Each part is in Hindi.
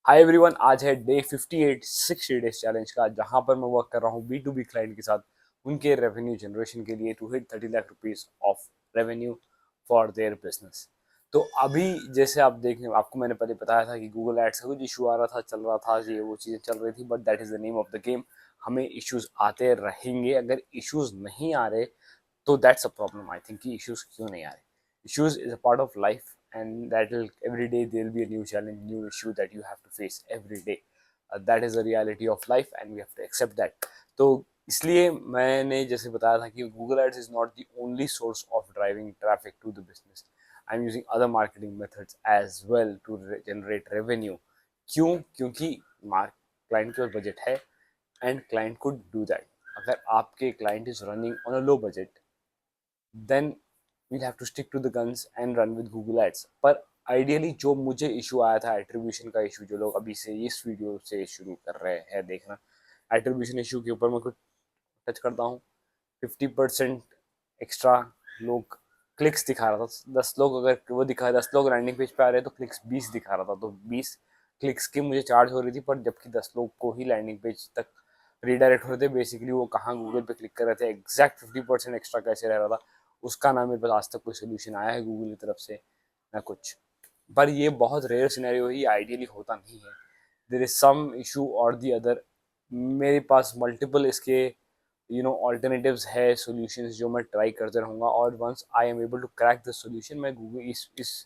हाय एवरीवन, आज है डे 58 60 डेज चैलेंज का, जहां पर मैं वर्क कर रहा हूँ B2B क्लाइंट के साथ उनके रेवेन्यू जनरेशन के लिए to hit 30 lakh rupees of revenue for their business. तो अभी जैसे आप देखें, आपको मैंने पहले बताया था कि गूगल एड्स का कुछ इशू आ रहा था, चल रहा था, ये वो चीज़ें चल रही थी, but that is the name of the game. हमें इश्यूज आते रहेंगे। अगर इश्यूज नहीं आ रहे तो that's a problem. I think कि इश्यूज क्यों नहीं आ रहे? Issues is a part of life, and that will every day there will be a new challenge, new issue that you have to face every day. That is the reality of life and we have to accept that. तो इसलिए मैंने जैसे बताया था कि Google Ads is not the only source of driving traffic to the business. I'm using other marketing methods as well to generate revenue. क्यों? क्योंकि क्लाइंट के पास बजट है and client could do that. अगर आपके client is running on a low budget, then we'll have to stick to the guns and run with Google Ads. पर आइडियली जो मुझे इशू आया था, एट्रीब्यूशन का इशू, जो लोग अभी से इस वीडियो से शुरू कर रहे हैं देखना, एट्रीब्यूशन इशू के ऊपर मैं कुछ टच करता हूँ। 50% एक्स्ट्रा लोग क्लिक्स दिखा रहा था। 10 लोग अगर वो दिखा 10 लोग लैंडिंग पेज पे आ रहे हैं तो क्लिक्स 20 दिखा रहा था, तो 20 क्लिक्स की मुझे चार्ज हो रही थी, पर जबकि 10 लोग को ही लैंडिंग पेज तक रीडायरेक्ट हो रहे थे। बेसिकली वो कहाँ गूगल पे क्लिक कर रहे थे, एग्जैक्ट 50% एक्स्ट्रा कैसे रह रहा था, उसका ना मेरे पास आज तक कोई सोल्यूशन आया है गूगल की तरफ से, ना कुछ। पर ये बहुत रेयर सिनेरियो ही, आइडियली होता नहीं है। देर इज सम इशू और दी अदर। मेरे पास मल्टीपल इसके ऑल्टरनेटिव्स है, सॉल्यूशंस, जो मैं ट्राई करते रहूँगा, और once I am able to crack the solution, मैं गूगल इस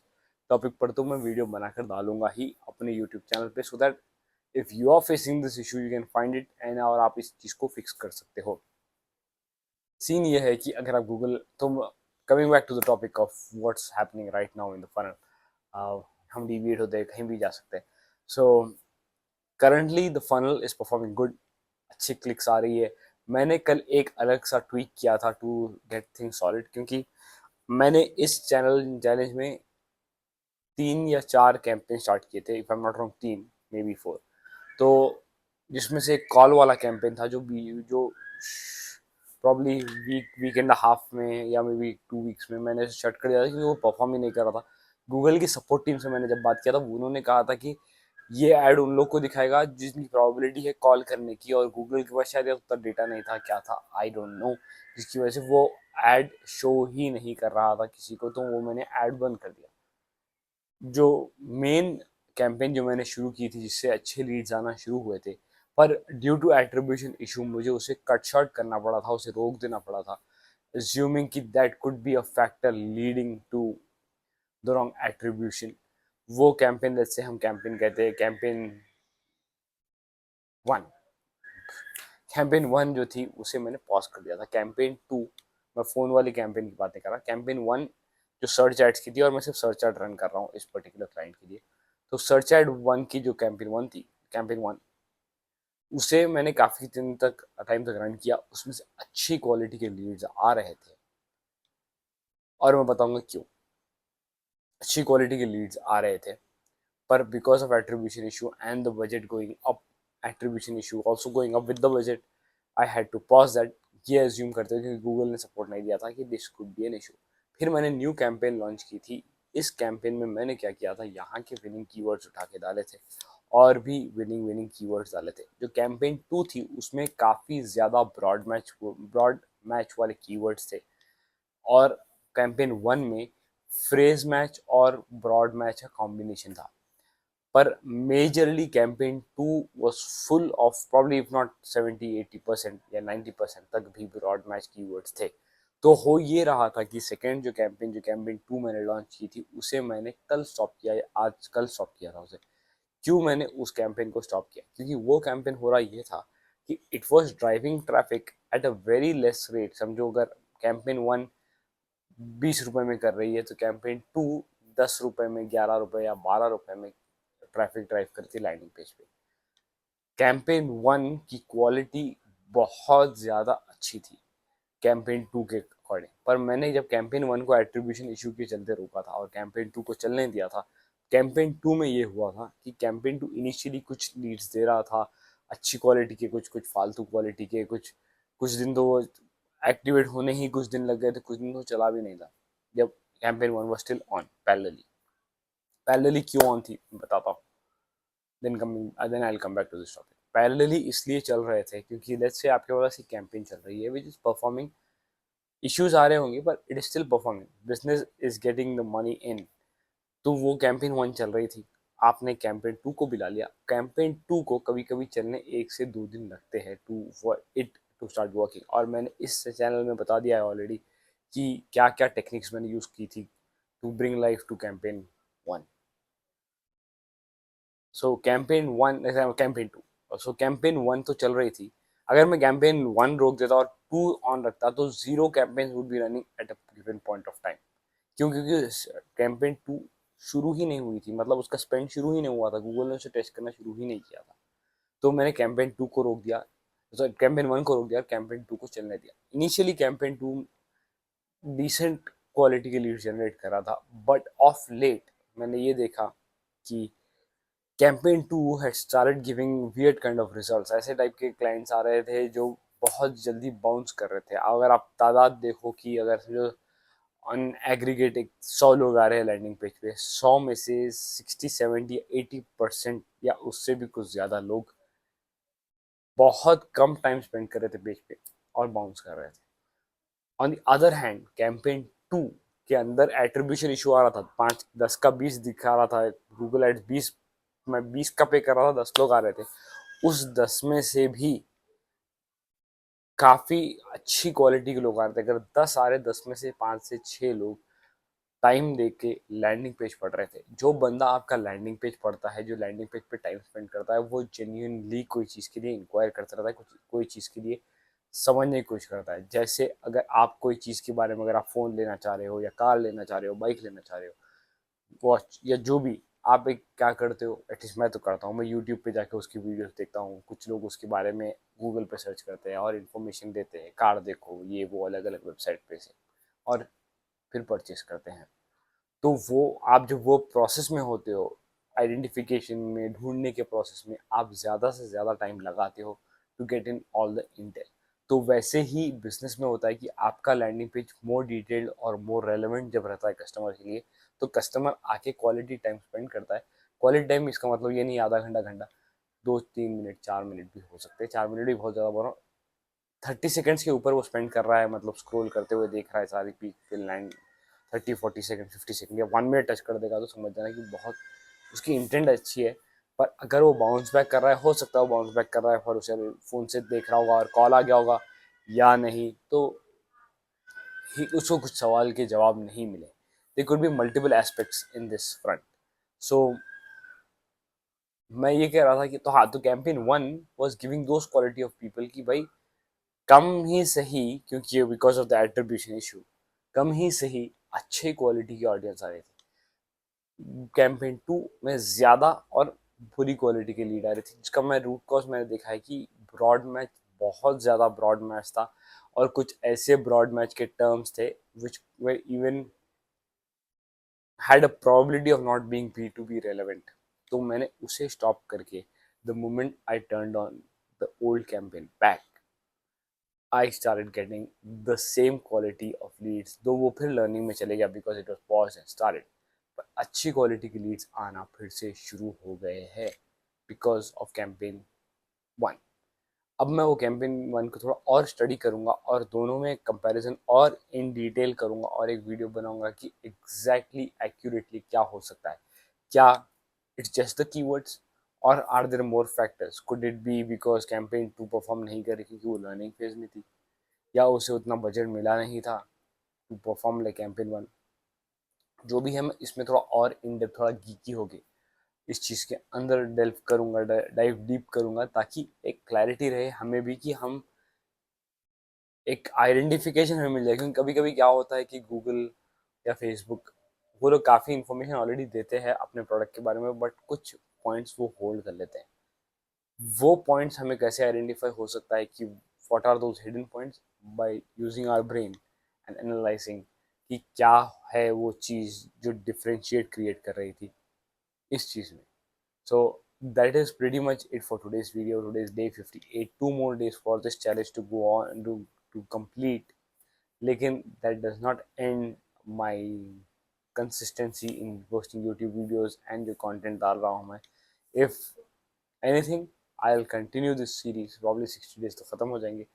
टॉपिक पर तो मैं वीडियो बनाकर डालूंगा ही अपने यूट्यूब चैनल पे, so that if you are facing this issue you can find it and, और आप इस चीज़ को फिक्स कर सकते हो। सीन ये है कि अगर आप गूगल, तो coming back to the topic of what's happening right now in the funnel, हम डिविएट होते हैं, कहीं भी जा सकते हैं। So currently the funnel is performing good, अच्छी क्लिक्स आ रही है। मैंने कल एक अलग सा ट्वीक किया था टू गेट थिंग्स सॉलिड, क्योंकि मैंने इस चैनल चैलेंज में 3 या 4 कैंपेन स्टार्ट किए थे, if I am not wrong, 3 may be 4। तो जिसमें से एक कॉल वाला कैंपेन था, जो प्रॉब्ली वीक एंड हाफ में या मे बी 2 वीक्स में मैंने शट कर दिया था, क्योंकि वो परफॉर्म ही नहीं कर रहा था। गूगल की सपोर्ट टीम से मैंने जब बात किया था, उन्होंने कहा था कि ये ऐड उन लोग को दिखाएगा जिसकी प्रोबेबिलिटी है कॉल करने की, और गूगल के पास शायद उतना डेटा नहीं था, क्या था आई डोंट नो, जिसकी वजह से वो ऐड शो ही नहीं कर रहा था किसी को, तो वो मैंने ऐड बंद कर दिया। जो मेन कैंपेन जो मैंने शुरू की थी, जिससे अच्छे लीड्स आना शुरू हुए थे, पर ड्यू टू एट्रीब्यूशन इशू मुझे उसे कट शॉर्ट करना पड़ा था, उसे रोक देना पड़ा था, assuming कि that could be a factor leading to the wrong attribution. वो कैंपेन, जैसे हम कैंपेन कहते हैं, वन कैंपेन वन जो थी उसे मैंने पॉज कर दिया था। कैंपेन टू, मैं फोन वाली कैंपेन की बातें कर रहा, कैंपेन वन जो सर्च एड्स की थी, और मैं सिर्फ सर्च एड रन कर रहा हूँ इस पर्टिकुलर क्लाइंट के लिए। तो सर्च एड वन की जो कैंपेन वन थी, कैंपेन वन, उसे मैंने काफ़ी दिन तक, टाइम तक रन किया, उसमें से अच्छी क्वालिटी के लीड्स आ रहे थे, और मैं बताऊंगा क्यों अच्छी क्वालिटी के लीड्स आ रहे थे। पर because of attribution issue and the budget going up, attribution issue also going up with the budget, I had to pause that. ये एज्यूम करते हुए, क्योंकि गूगल ने सपोर्ट नहीं दिया था, कि this could be an issue. फिर मैंने न्यू कैंपेन लॉन्च की थी। इस कैंपेन में मैंने क्या किया था, यहाँ के विनिंग कीवर्ड्स उठा के डाले थे, और भी विनिंग विनिंग कीवर्ड्स डाले थे। जो कैंपेन टू थी उसमें काफ़ी ज़्यादा ब्रॉड मैच वाले कीवर्ड्स थे, और कैंपेन वन में फ्रेज मैच और ब्रॉड मैच का कॉम्बिनेशन था। पर majorly campaign two was full of, probably if not 70-80% या 90% तक भी ब्रॉड मैच कीवर्ड्स थे। तो हो ये रहा था कि सेकेंड जो कैंपेन टू मैंने लॉन्च की थी, उसे मैंने कल स्टॉप किया, या आज कल स्टॉप किया था उसे। क्यों मैंने उस कैंपेन को स्टॉप किया? क्योंकि वो कैंपेन हो रहा ये था कि it was driving traffic at a very less rate. समझो, अगर कैंपेन वन 20 रुपए में कर रही है, तो कैंपेन टू 10 रुपए में, 11 रुपए या 12 रुपए में ट्रैफिक ड्राइव करती है लैंडिंग पेज पे। कैंपेन वन की क्वालिटी बहुत ज़्यादा अच्छी थी कैंपेन टू के अकॉर्डिंग, पर मैंने जब कैंपेन वन को एट्रीब्यूशन इशू के चलते रोका था और कैंपेन टू को चलने दिया था, कैंपेन टू में ये हुआ था कि कैंपेन टू इनिशियली कुछ लीड्स दे रहा था, अच्छी क्वालिटी के, कुछ कुछ फालतू क्वालिटी के, कुछ कुछ दिन तो वो एक्टिवेट होने ही कुछ दिन लग गए थे, कुछ दिन तो चला भी नहीं था, जब campaign one was still on parallelly. Parallelly क्यों ऑन थी बताता हूँ। then I'll come back to this topic. Parallelly इसलिए चल रहे थे क्योंकि लेट्स से आपके पास एक कैंपेन चल रही है विच इज परफॉर्मिंग, इश्यूज आ रहे होंगे पर it is still performing, business is getting the money in. तो वो कैंपेन 1 चल रही थी, आपने कैंपेन 2 को बुला लिया। कैंपेन 2 को कभी कभी चलने 1 से 2 दिन लगते हैं to for it to start working, और मैंने इस चैनल में बता दिया है ऑलरेडी कि क्या क्या टेक्निक्स मैंने यूज़ की थी to bring life to campaign 1। So campaign 1 तो चल रही थी। अगर मैं कैंपेन 1 रोक देता और 2 ऑन रखता तो 0 campaign would be running at a given point of time. क्यों? क्योंकि कैंपेन 2 शुरू ही नहीं हुई थी, मतलब उसका स्पेंड शुरू ही नहीं हुआ था, गूगल ने उसे टेस्ट करना शुरू ही नहीं किया था। तो मैंने कैंपेन 2 को रोक दिया, सॉरी कैंपेन 1 को रोक दिया, कैंपेन 2 को चलने दिया। इनिशियली कैंपेन 2 डिसेंट क्वालिटी के लीड जनरेट कर रहा था, बट ऑफ लेट मैंने ये देखा कि campaign 2 had started giving weird kind of results. ऐसे टाइप के क्लाइंट्स आ रहे थे जो बहुत जल्दी बाउंस कर रहे थे। अगर आप तादाद देखो कि अगर जो ऑन एग्रीगेट एक 100 लोग आ रहे हैं लैंडिंग पेज पे, 100 में से 60 70 80% या उससे भी कुछ ज़्यादा लोग बहुत कम टाइम स्पेंड कर रहे थे पेज पे और बाउंस कर रहे थे। On the other hand campaign 2 के अंदर एट्रीब्यूशन इशू आ रहा था, 5 10 का 20 दिखा रहा था गूगल एड्स, 20 मैं 20 का पे कर रहा था, 10 लोग आ रहे थे। उस 10 में से भी काफ़ी अच्छी क्वालिटी के लोग आ रहे थे। अगर 10 आ रहे, 10 में से 5 से 6 लोग टाइम दे के लैंडिंग पेज पढ़ रहे थे। जो बंदा आपका लैंडिंग पेज पढ़ता है, जो लैंडिंग पेज पे टाइम स्पेंड करता है, वो जेन्युइनली कोई चीज़ के लिए इंक्वायर करता रहता है, कोई चीज़ के लिए समझने की कोशिश करता है। जैसे अगर आप कोई चीज़ के बारे में, अगर आप फ़ोन लेना चाह रहे हो या कार लेना चाह रहे हो, बाइक लेना चाह रहे हो, वॉच या जो भी, आप एक क्या करते हो, एटलीस्ट मैं तो करता हूँ, मैं यूट्यूब पे जाके उसकी वीडियोस देखता हूँ। कुछ लोग उसके बारे में गूगल पे सर्च करते हैं और इन्फॉर्मेशन देते हैं, कार देखो ये वो, अलग अलग वेबसाइट पे से, और फिर परचेस करते हैं। तो वो आप जब वो प्रोसेस में होते हो, आइडेंटिफिकेशन में, ढूंढने के प्रोसेस में आप ज़्यादा से ज़्यादा टाइम लगाते हो to get in all the intel. तो वैसे ही बिजनेस में होता है कि आपका लैंडिंग पेज मोर डिटेल्ड और मोर रेलेवेंट जब रहता है कस्टमर के लिए, तो कस्टमर आके क्वालिटी टाइम स्पेंड करता है। क्वालिटी टाइम इसका मतलब ये नहीं आधा घंटा घंटा, 2 3 मिनट 4 मिनट भी हो सकते हैं, 4 मिनट भी बहुत ज़्यादा बोल रहा हूँ। 30 सेकेंड्स के ऊपर वो स्पेंड कर रहा है, मतलब स्क्रॉल करते हुए देख रहा है सारी peak fill line, 30 40 second 50 second या 1 मिनट टच कर देगा तो समझ जाना कि बहुत उसकी इंटेंट अच्छी है। पर अगर वो बाउंस बैक कर रहा है, हो सकता है वो बाउंस बैक कर रहा है पर उसे फ़ोन से देख रहा होगा और कॉल आ गया होगा या नहीं, तो ही उसको कुछ सवाल के जवाब नहीं मिले। They could be multiple aspects in this front. So मैं ये कह रहा था कि तो हाँ, तो campaign 1 was giving those quality of people कि भाई कम ही सही, क्योंकि because of the attribution issue, कम ही सही अच्छे क्वालिटी की ऑडियंस आ रही थी। कैंपेन 2 में ज़्यादा और बुरी क्वालिटी के लीड आ रही थी, जिसका मैं रूट कॉज मैंने देखा है कि ब्रॉड मैच, बहुत ज़्यादा ब्रॉड मैच था, और कुछ ऐसे ब्रॉड मैच के टर्म्स थे which way even had a probability of not being P2P relevant. तो मैंने उसे स्टॉप करके the moment I turned on the old campaign back, I started getting the same quality of leads, दो वो फिर लर्निंग में चले गया because it was pause and started, पर अच्छी क्वालिटी की लीड्स आना फिर से शुरू हो गए हैं बिकॉज ऑफ कैंपेन 1। अब मैं वो कैंपेन 1 को थोड़ा और स्टडी करूंगा और दोनों में कंपैरिजन और इन डिटेल करूंगा और एक वीडियो बनाऊंगा कि एग्जैक्टली एक्यूरेटली क्या हो सकता है। क्या इट्स जस्ट द कीवर्ड्स, और are there more factors? Could it be because campaign 2 perform नहीं कर रही क्योंकि वो लर्निंग फेज में थी, या उसे उतना बजट मिला नहीं था टू परफॉर्म लाइक कैंपेन 1? जो भी है, मैं इसमें थोड़ा और इन डेप्थ, थोड़ा गीकी होगी इस चीज़ के अंदर डेल्व करूंगा, डाइव डीप करूंगा, ताकि एक क्लैरिटी रहे हमें भी कि हम एक आइडेंटिफिकेशन हमें मिल जाए। क्योंकि कभी कभी क्या होता है कि गूगल या फेसबुक, वो लोग काफ़ी इन्फॉर्मेशन ऑलरेडी देते हैं अपने प्रोडक्ट के बारे में, बट कुछ पॉइंट्स वो होल्ड कर लेते हैं। वो पॉइंट्स हमें कैसे आइडेंटिफाई हो सकता है कि what are those hidden points, by using our brain and analysing कि क्या है वो चीज़ जो डिफरेंशिएट क्रिएट कर रही थी इस चीज़ में। So that is pretty much it for today's video. Today's day 58. 2 more days for this challenge to go on to complete. लेकिन that does not end my consistency in posting YouTube videos and जो content डाल रहा हूँ मैं. If anything, I will continue this series, probably 60 days तो ख़त्म हो जाएंगे,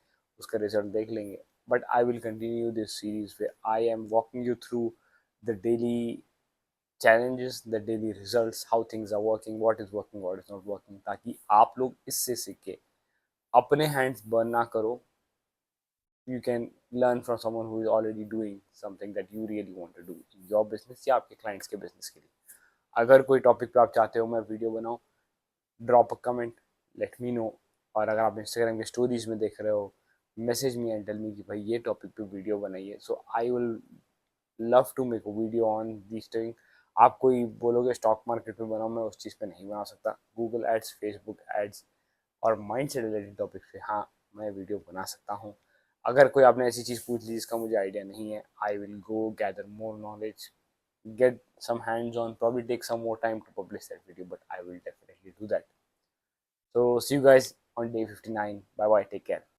उसका रिजल्ट देख लेंगे, but I will continue this series way I am walking you through the daily challenges, the daily results, how things are working, what is working, what is not working, ताकि आप लोग इससे सीखे, अपने हैंड्स बर्न ना करो, you can learn from someone who is already doing something that you really want to do in your business या आपके clients के business के लिए. अगर कोई टॉपिक पे आप चाहते हो मैं वीडियो बनाऊँ, drop a comment, let me know. और अगर आप इंस्टाग्राम के स्टोरीज में देख रहे हो, message me and tell me कि भाई ये टॉपिक पे वीडियो बनाइए, so I will love to make a video on this thing. आप कोई बोलोगे स्टॉक मार्केट पे बनाओ, मैं उस चीज़ पे नहीं बना सकता. गूगल एड्स, फेसबुक एड्स और माइंड से रिलेटेड टॉपिक पे हाँ मैं वीडियो बना सकता हूँ. अगर कोई आपने ऐसी चीज़ पूछ ली जिसका मुझे आइडिया नहीं है, I will go gather more knowledge, get some hands on, probably take some more time to publish that video, but I will definitely do that. So see you guys on day 59. Bye bye, take care.